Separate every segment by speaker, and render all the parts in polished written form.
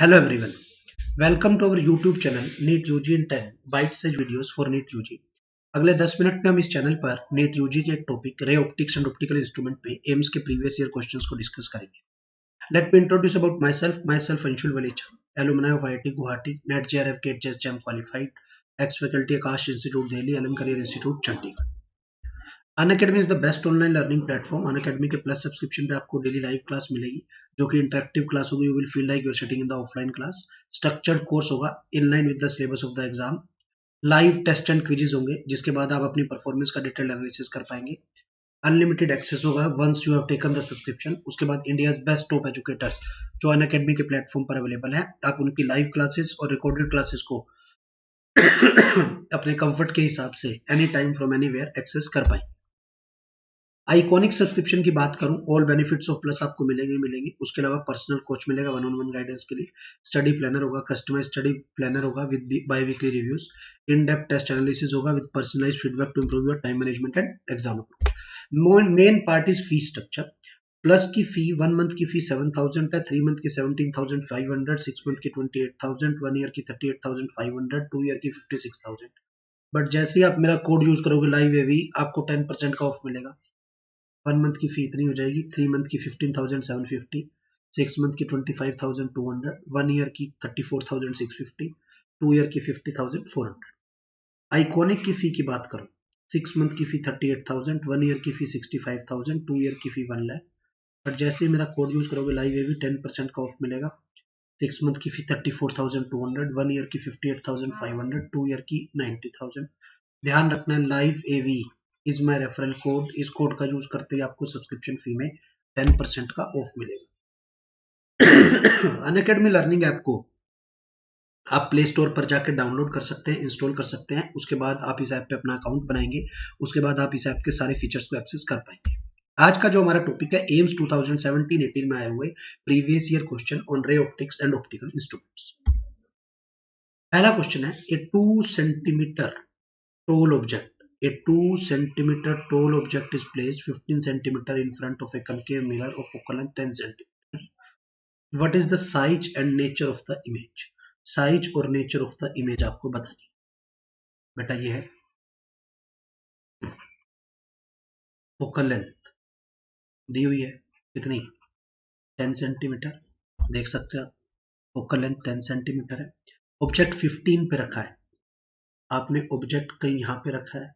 Speaker 1: Hello everyone, welcome to our YouTube channel NEET UG in 10 bite size videos for NEET UG। अगले 10 minute में हम इस channel पर NEET UG के एक topic ray optics and optical instrument पे एम्स के प्रीवियस ईयर क्वेश्चंस को डिस्कस करेंगे। Let me introduce about my self Anshul Valecha, alumni of IIT Guwahati, NET JRF GATE JEST JAM qualified, ex faculty Aakash institute Delhi, L M career institute Chandigarh. Unacademy is the best online learning platform. Unacademy के plus subscription पे आपको daily live class मिलेगी जो कि interactive class होगी। You will feel like you are sitting in the offline class. Structured course होगा in line with the syllabus of the exam. Live test and quizzes होंगे जिसके बाद आप अपनी परफॉर्मेंस का डिटेल एनालिसिस कर पाएंगे। अनलिमिटेड एक्सेस होगा once you have taken the subscription. उसके बाद इंडिया बेस्ट टॉप एजुकेटर्स जो अनअकैडमी के प्लेटफॉर्म पर अवेलेबल है, आप उनकी लाइव क्लासेस और रिकॉर्डेड क्लासेस को अपने कंफर्ट के हिसाब से any time from anywhere access कर पाएंगे। आइकॉनिक सब्सक्रिप्शन की बात करूं, ऑल बेनिफिट्स ऑफ प्लस आपको मिलेंगे। उसके अलावा पर्सनल कोच मिलेगा वन ऑन वन गाइडेंस के लिए, स्टडी प्लानर होगा, कस्टमाइज स्टडी प्लानर होगा with bi weekly reviews, in depth test analysis होगा with personalised feedback to improve your time management and exam. Main part is fee structure. Plus की fee 1 month की फी 7,000 है, 3 month की 17,500, 6 month की 28,000, 1 year की 38,500, 2 year की 56,000। But जैसे ही आप मेरा कोड यूज करोगे लाइव एवी, आपको 10% का ऑफ मिलेगा। 1 मंथ की फी इतनी हो जाएगी, 3 मंथ की 15,750, 6 मंथ की 25,200, 1 ईयर की 34,650, 2 ईयर की 50,400। आइकॉनिक की फी की बात करो, 6 मंथ की फी 38,000, 1 ईयर की फी 65,000, 2 ईयर की फी 1 लाख। बट जैसे ही मेरा कोड यूज करोगे लाइव एवी 10% का ऑफ मिलेगा। 6 मंथ की फी 34,200, 1 ईयर की 58,500, 2 ईयर की 90,000। ध्यान रखना है live AV is my referral code. इस कोड का यूज करते ही आपको सब्सक्रिप्शन फी में 10% का ऑफ मिलेगा। अनअकैडमी लर्निंग ऐप को आप प्ले स्टोर पर जाकर डाउनलोड कर सकते हैं, इंस्टॉल कर सकते हैं। उसके बाद आप इस ऐप पे अपना अकाउंट बनाएंगे। उसके बाद आप इस ऐप के सारे फीचर्स को एक्सेस कर पाएंगे। आज का जो हमारा टॉपिक है एम्स 2017-18 में आए हुए प्रीवियस ईयर क्वेश्चन ऑन रे ऑप्टिक्स एंड ऑप्टिकल इंस्ट्रूमेंट्स। पहला क्वेश्चन है, ए 2 centimetre tall object. A 2 centimeter tall object is placed 15 centimeter in front of a concave mirror of focal length 10 centimeter. What is the size and nature of the image? Size और nature of the image आपको बतानी बेटा। ये है focal length दी हुई है कितनी, 10 centimetre. देख सकते हैं आप फोकल लेंथ 10 सेंटीमीटर है। ऑब्जेक्ट 15 पे रखा है। आपने ऑब्जेक्ट कहीं यहाँ पे रखा है,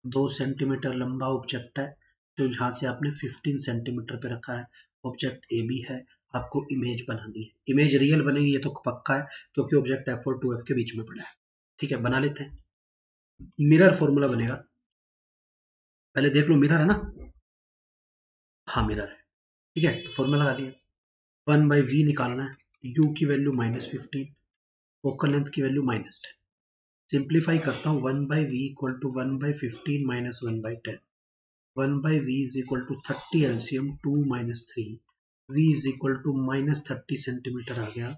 Speaker 1: 2 सेंटीमीटर लंबा ऑब्जेक्ट है जो यहाँ से आपने 15 सेंटीमीटर पे रखा है। ऑब्जेक्ट ए बी है, आपको इमेज बनानी है। इमेज रियल बनेगी ये तो पक्का है क्योंकि ऑब्जेक्ट एफ और 2F के बीच में पड़ा है। ठीक है, बना लेते हैं। मिरर फॉर्मूला बनेगा, पहले देख लो मिरर है ना। हाँ मिरर है, ठीक है। तो फॉर्मूला लगा दिया, 1/v निकालना है। u की वैल्यू -15, फोकल लेंथ की वैल्यू -10। सिंप्लीफाई करता हूँ, 1/v equal to 1/15 - 1/10। 1/v is equal to 30 LCM 2 - 3, v is equal to -30 centimetre आ गया।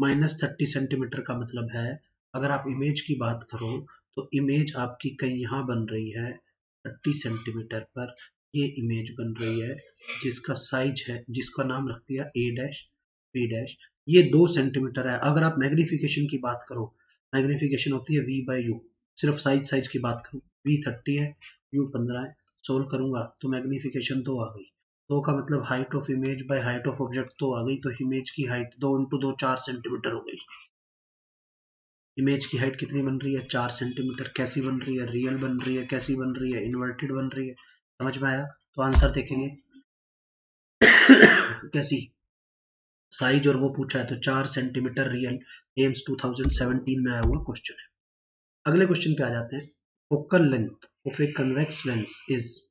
Speaker 1: -30 सेंटीमीटर का मतलब है अगर आप इमेज की बात करो तो इमेज आपकी कहीं यहाँ बन रही है 30 सेंटीमीटर पर। ये इमेज बन रही है जिसका साइज है, जिसका नाम रख दिया a डैश b डैश। ये 2 सेंटीमीटर है। अगर आप मैग्निफिकेशन की बात करो, मैग्निफिकेशन होती है v/u। सिर्फ साइज की बात करूँ, v 30 है, u 15 है। सोल्व करूंगा तो मैग्निफिकेशन 2 आ गई। 2 का मतलब height of image by height of object 2 आ गई। तो इमेज की हाइट 2 × 2 4 सेंटीमीटर हो गई। इमेज की हाइट कितनी बन रही है, 4 सेंटीमीटर। कैसी बन रही है, रियल बन रही है। कैसी बन रही है, इन्वर्टेड बन रही है। समझ में आया? तो आंसर देखेंगे कैसी साइज और वो पूछा है तो 4 सेंटीमीटर रियल। एम्स 2017 में आया हुआ क्वेश्चन है। अगले क्वेश्चन पे आ जाते हैं। Focal length of a convex lens is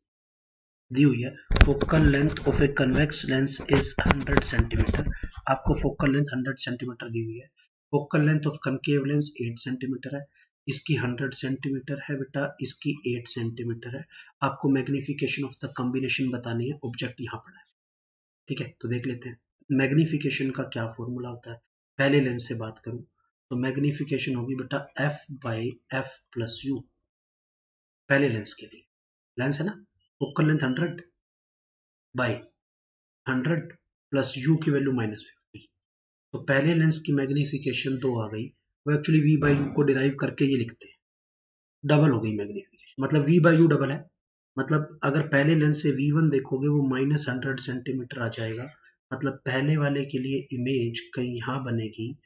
Speaker 1: the हुई है। Focal length of a convex lens is 100 centimetre. आपको फोकल लेंथ 100 सेंटीमीटर दी हुई है। Focal length of concave lens 8 centimetre है। इसकी 100 सेंटीमीटर है बेटा, इसकी 8 सेंटीमीटर है। आपको मैग्निफिकेशन ऑफ द कॉम्बिनेशन बतानी है। ऑब्जेक्ट यहाँ पड़ा है, ठीक है। तो देख लेते हैं मैग्निफिकेशन का क्या फॉर्मूला होता है। पहले लेंस से बात करूं तो मैग्निफिकेशन होगी बेटा f/f+u। पहले लेंस के लिए, लेंस है ना, फोकल लेंथ 100/100 प्लस u की वैल्यू -50। तो पहले लेंस की मैग्नीफिकेशन 2 आ गई, वो एक्चुअली v बाई यू को डिराइव करके ये लिखते हैं, डबल हो गई मैग्नीफिकेशन, मतलब v बाई यू डबल है, मतलब अगर पहले लेंस से v1 देखोगे वो -100 सेंटीमीटर आ जाएगा, मतलब पहले वाले के लिए इमेज कहीं यहाँ बनेगी,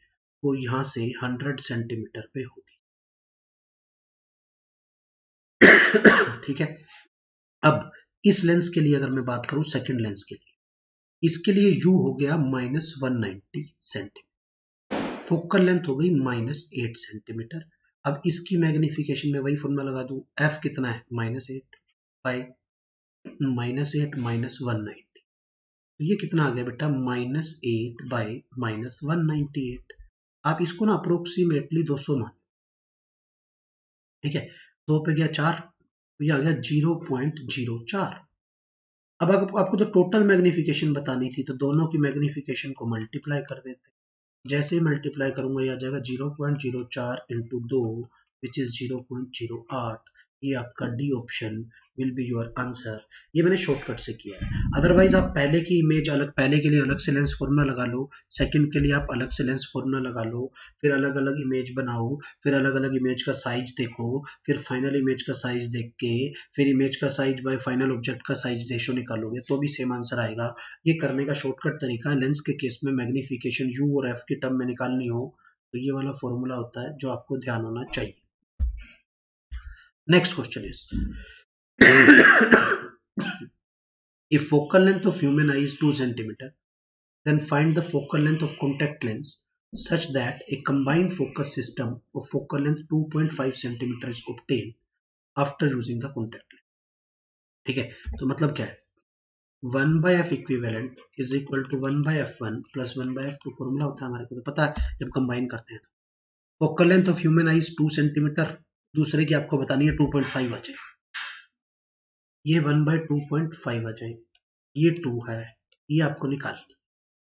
Speaker 1: वो यहाँ से 100 सेंटीमीटर पे होगी। ठीक है, अब इस लेंस के लिए अगर मैं बात करूं सेकंड लेंस के लिए, इसके लिए u हो गया -190 सेंटीमीटर, फोकल लेंथ हो गई -8 सेंटीमीटर। अब इसकी मैग्नीफिकेशन में वही फॉर्मूला लगा दूं, f कितना है -8 बाई -8 -190, तो ये कितना आ गया बेटा -8 बाई -198। आप इसको ना अप्रोक्सीमेटली 200 मान, ठीक है, 2 पे गया 4, तो ये आ गया 0.04। अब आपको तो टोटल मैग्नीफिकेशन बतानी थी, तो दोनों की मैग्नीफिकेशन को मल्टीप्लाई कर देते, जैसे ही मल्टीप्लाई करूंगा ये आ जाएगा 0.04 इंटू 2 विच इज 0.08। ये आपका D option will be your answer. ये मैंने शॉर्टकट से किया है, अदरवाइज आप पहले की इमेज अलग, पहले के लिए अलग से लेंस फॉर्मूला लगा लो, सेकंड के लिए आप अलग से लेंस फॉर्मूला लगा लो, फिर अलग अलग इमेज बनाओ, फिर अलग अलग इमेज का साइज देखो, फिर फाइनल इमेज का साइज देख के फिर इमेज का साइज बाय फाइनल ऑब्जेक्ट का साइज रेशो निकालोगे तो भी सेम आंसर आएगा। ये करने का शॉर्टकट तरीका है। लेंस के केस में मैग्नीफिकेशन यू और एफ की टर्म में निकालनी हो तो ये वाला फॉर्मूला होता है जो आपको ध्यान होना चाहिए। Next question is if focal length of human eye is 2 centimeter, then find the focal length of contact lens such that a combined focus system of focal length 2.5 centimeter is obtained after using the contact lens। ठीक है, तो मतलब क्या है, 1 by f equivalent is equal to 1 by f1 plus 1 by f2 formula होता है हमारे को तो पता है जब कंबाइन करते हैं। Focal length of human I 2 centimetre, दूसरे की आपको बतानी है 2.5 आ जाए, ये 1 by 2.5 आ जाए, ये 2 है, ये आपको निकाल,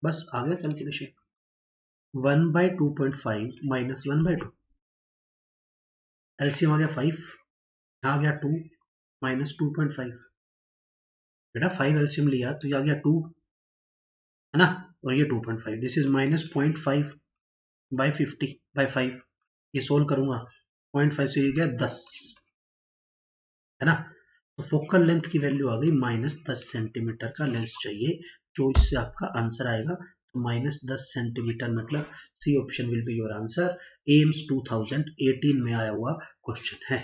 Speaker 1: बस आ गया calculation. 1 by 2.5 minus 1 by 2, LCM आ गया 5, यहाँ आ गया 2 माइनस 2.5, बेटा 5 एलसीएम लिया तो ये आ गया 2 है ना, और ये 2.5, this is minus 0.5 by 50 by 5, ये सोल्व करूंगा 0.5 से ये गया 10 है ना, तो फोकल लेंथ की वैल्यू आ गई -10 सेंटीमीटर का लेंस चाहिए, जो इससे आपका आंसर आएगा, तो -10 सेंटीमीटर मतलब C option will be your answer. AIIMS 2018 में आया हुआ क्वेश्चन है।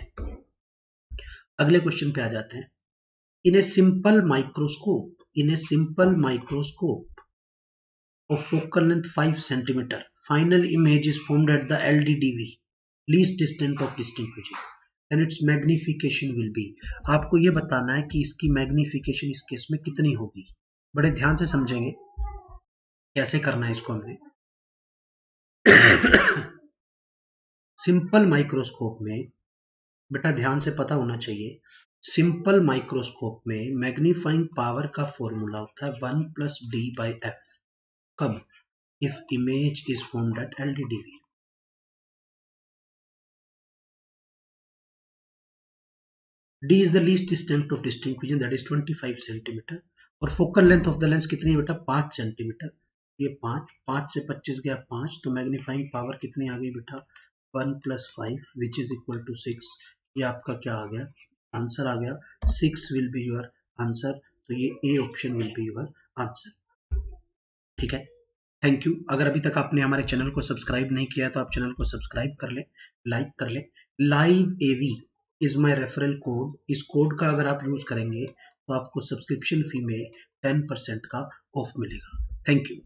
Speaker 1: अगले क्वेश्चन पे आ जाते हैं। In a simple microscope of focal length 5 centimeter, final image is formed at the LDDV, least distant of distinct vision, then its magnification will be, आपको ये बताना है कि इसकी मैग्निफिकेशन इस केस में कितनी होगी, बड़े ध्यान से समझेंगे कैसे करना है इसको हमने। सिंपल माइक्रोस्कोप में बेटा ध्यान से पता होना चाहिए, सिंपल माइक्रोस्कोप में मैग्नीफाइंग पावर का फॉर्मूला होता है 1 + d/f, कब, if image is formed at LDDV। D is the least distant of distinct vision, that is 25 centimetre, और focal length of the lens कितनी है बेटा 5 सेंटीमीटर, ये 5 से 25 गया 5, तो मैग्नीफाइंग पावर कितनी आ गई बेटा 1 + 5 विच इज इक्वल टू 6, ये आपका क्या आ गया आंसर आ गया, 6 विल बी योर आंसर, तो ये A option will be your answer. ठीक है, थैंक यू। अगर अभी तक आपने हमारे चैनल को सब्सक्राइब नहीं किया तो आप चैनल को सब्सक्राइब कर ले, लाइक कर ले। Live AV is my referral code, इस कोड का अगर आप यूज करेंगे तो आपको सब्सक्रिप्शन फी में 10% का ऑफ मिलेगा। Thank you.